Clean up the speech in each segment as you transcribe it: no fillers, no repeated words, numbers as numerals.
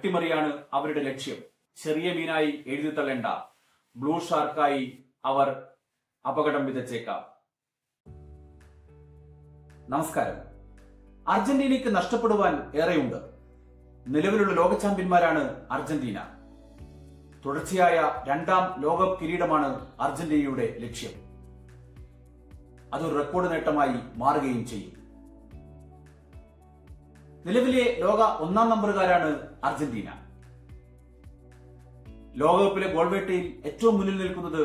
അട്ടിമറിയാണ് അവരുടെ ലക്ഷ്യം. ചെറിയ മീനായി എഴുതി തള്ളേണ്ട, ബ്ലൂ ഷാർക്കായി അവർ അപകടം വിതച്ചേക്കാം. നമസ്കാരം. അർജന്റീനയ്ക്ക് നഷ്ടപ്പെടുവാൻ ഏറെയുണ്ട്. നിലവിലുള്ള ലോക ചാമ്പ്യന്മാരാണ് അർജന്റീന. തുടർച്ചയായ 2ാം ലോകകപ്പ് കിരീടമാണ് അർജന്റീനയുടെ ലക്ഷ്യം. അതൊരു റെക്കോർഡ് നേട്ടമായി മാറുകയും ചെയ്യും. നിലവിലെ ലോക 1ാം നമ്പറുകാരാണ് അർജന്റീന. ലോകകപ്പിലെ ഗോൾവേട്ടയിൽ ഏറ്റവും മുന്നിൽ നിൽക്കുന്നത്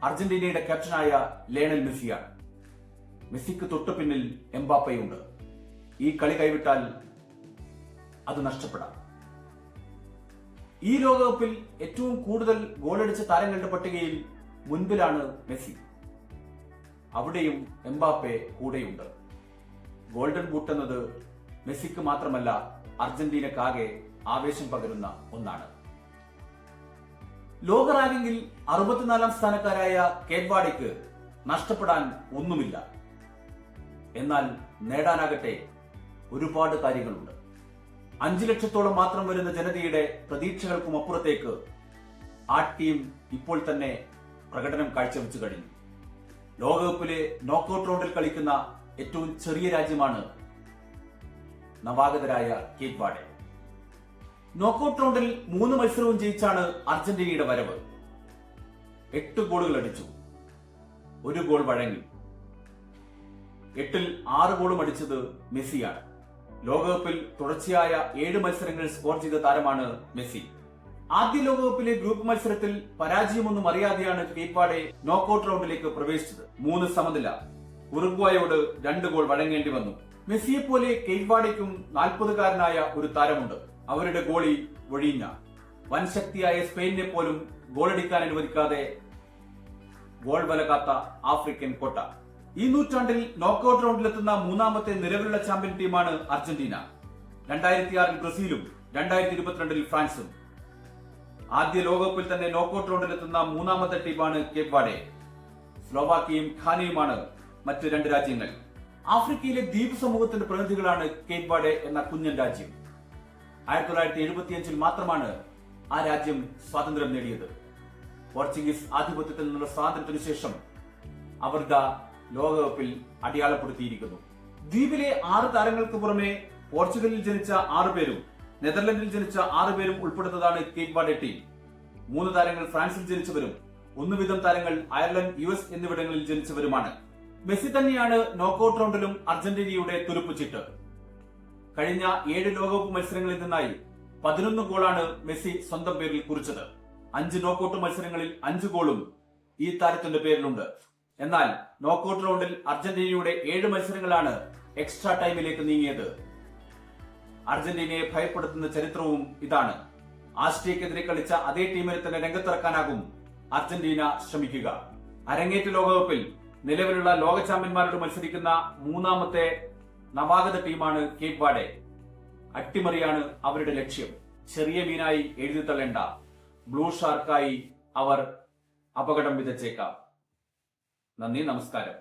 അർജന്റീനയുടെ ക്യാപ്റ്റനായ ലയണൽ മെസ്സിയാണ്. മെസ്സിക്ക് തൊട്ടു പിന്നിൽ എംബാപ്പയുണ്ട്. ഈ കളി കൈവിട്ടാൽ അത് നഷ്ടപ്പെടാം. ഈ ലോകകപ്പിൽ ഏറ്റവും കൂടുതൽ ഗോളടിച്ച താരങ്ങളുടെ പട്ടികയിൽ മുൻപിലാണ് മെസ്സി. അവിടെയും എംബാപ്പെ കൂടെയുണ്ട്. ഗോൾഡൻ ബൂട്ട് എന്നത് മെസ്സിക്ക് മാത്രമല്ല, അർജന്റീനക്കാകെ ആവേശം പകരുന്ന ഒന്നാണ്. ലോക റാങ്കിങ്ങിൽ 64ാം സ്ഥാനക്കാരായ കേപ്പ് വെർഡെക്ക് നഷ്ടപ്പെടാൻ ഒന്നുമില്ല. എന്നാൽ നേടാനാകട്ടെ ഒരുപാട് കാര്യങ്ങളുണ്ട്. 5 ലക്ഷത്തോളം മാത്രം വരുന്ന ജനതയുടെ പ്രതീക്ഷകൾക്കും അപ്പുറത്തേക്ക് ആ ടീം ഇപ്പോൾ തന്നെ പ്രകടനം കാഴ്ചവെച്ചു കഴിഞ്ഞു. ലോകകപ്പിലെ നോക്കൌട്ട് റൗണ്ടിൽ കളിക്കുന്ന ഏറ്റവും ചെറിയ രാജ്യമാണ് നവാഗതരായ കേപ്പ് വെർഡെ. നോക്കൌട്ട് റൗണ്ടിൽ 3 മത്സരവും ജയിച്ചാണ് അർജന്റീനയുടെ വരവ്. 8 ഗോളുകൾ അടിച്ചു, 1 ഗോൾ വഴങ്ങി. 8ൽ 6 ഗോളും അടിച്ചത് മെസ്സിയാണ്. ലോകകപ്പിൽ തുടർച്ചയായ 7 മത്സരങ്ങൾ സ്കോർ ചെയ്ത താരമാണ് മെസ്സി. ആദ്യ ലോകകപ്പിലെ ഗ്രൂപ്പ് മത്സരത്തിൽ പരാജയമൊന്നും അറിയാതെയാണ് കേപ്പ് വെർഡെ നോക്കൌട്ട് റൗണ്ടിലേക്ക് പ്രവേശിച്ചത്. 3 സമനില. ഉറുഗ്വായോട് 2 ഗോൾ വഴങ്ങേണ്ടി വന്നു. മെസ്സിയെ പോലെ കേപ്പ് വെർഡെക്കും 40-കാരനായ ഒരു താരമുണ്ട്. അവരുടെ ഗോളി വൊഴീഞ്ഞ. വൻശക്തിയായ സ്പെയിനിനെ പോലും ഗോളടിക്കാൻ അനുവദിക്കാതെ ഗോൾ വലകാത്ത ആഫ്രിക്കൻ കോട്ട. ഈ നൂറ്റാണ്ടിൽ നോക്കൌട്ട് റൗണ്ടിലെത്തുന്ന 3ാമത്തെ നിലവിലുള്ള ചാമ്പ്യൻ ടീമാണ് അർജന്റീന. 2006 ബ്രസീലും 2022 ഫ്രാൻസും. ആദ്യ ലോകകപ്പിൽ തന്നെ നോക്കൌട്ട് റൗണ്ടിലെത്തുന്ന 3ാമത്തെ ടീമാണ് കേപ്പ് വെർഡെ. സ്ലോവാക്കിയയും ഘാനയുമാണ് മറ്റ് 2 രാജ്യങ്ങൾ. ആഫ്രിക്കയിലെ ദ്വീപ് സമൂഹത്തിന്റെ പ്രതിനിധികളാണ് കേപ്പ് വെർഡെ എന്ന കുഞ്ഞൻ രാജ്യം. 1975 മാത്രമാണ് ആ രാജ്യം സ്വാതന്ത്ര്യം നേടിയത്. പോർച്ചുഗീസ് ആധിപത്യത്തിൽ നിന്നുള്ള സ്വാതന്ത്ര്യത്തിനു ശേഷം അവർ ലോകകപ്പിൽ അടയാളപ്പെടുത്തിയിരിക്കുന്നു. ദ്വീപിലെ 6 താരങ്ങൾക്ക് പുറമെ പോർച്ചുഗലിൽ ജനിച്ച 6 പേരും നെതർലൻഡിൽ ജനിച്ച 6 പേരും ഉൾപ്പെടുന്നതാണ് കേപ്പ് വെർഡെ ടീം. 3 താരങ്ങൾ ഫ്രാൻസിൽ ജനിച്ചവരും 1 വീതം താരങ്ങൾ അയർലൻഡ്, US എന്നിവിടങ്ങളിൽ ജനിച്ചവരുമാണ്. മെസ്സി തന്നെയാണ് നോക്കൌട്ട് റൗണ്ടിലും അർജന്റീനയുടെ തുരുപ്പുചീട്ട്. കഴിഞ്ഞ 7 ലോകകപ്പ് മത്സരങ്ങളിൽ നിന്നായി 11 ഗോളാണ് മെസ്സി സ്വന്തം പേരിൽ കുറിച്ചത്. 5 നോക്കൌട്ട് മത്സരങ്ങളിൽ 5 ഗോളും ഈ താരത്തിന്റെ പേരിലുണ്ട്. എന്നാൽ നോക്കൌട്ട് റൗണ്ടിൽ അർജന്റീനയുടെ 7 മത്സരങ്ങളാണ് എക്സ്ട്രാ ടൈമിലേക്ക് നീങ്ങിയത്. അർജന്റീനയെ ഭയപ്പെടുത്തുന്ന ചരിത്രവും ഇതാണ്. ആസ്ട്രിയക്കെതിരെ കളിച്ച അതേ ടീമിനെ തന്നെ രംഗത്തിറക്കാനാകും അർജന്റീന ശ്രമിക്കുക. അരങ്ങേറ്റ ലോകകപ്പിൽ നിലവിലുള്ള ലോക ചാമ്പ്യന്മാരോട് മത്സരിക്കുന്ന 3ാമത്തെ നവാഗത ടീമാണ് കേപ്പ് വെർഡെ. അട്ടിമറിയാണ് അവരുടെ ലക്ഷ്യം. ചെറിയ മീനായി എഴുതി തള്ളേണ്ട, ബ്ലൂ ഷാർക്കായി അവർ അപകടം വിതച്ചേക്കാം. നന്ദി, നമസ്കാരം.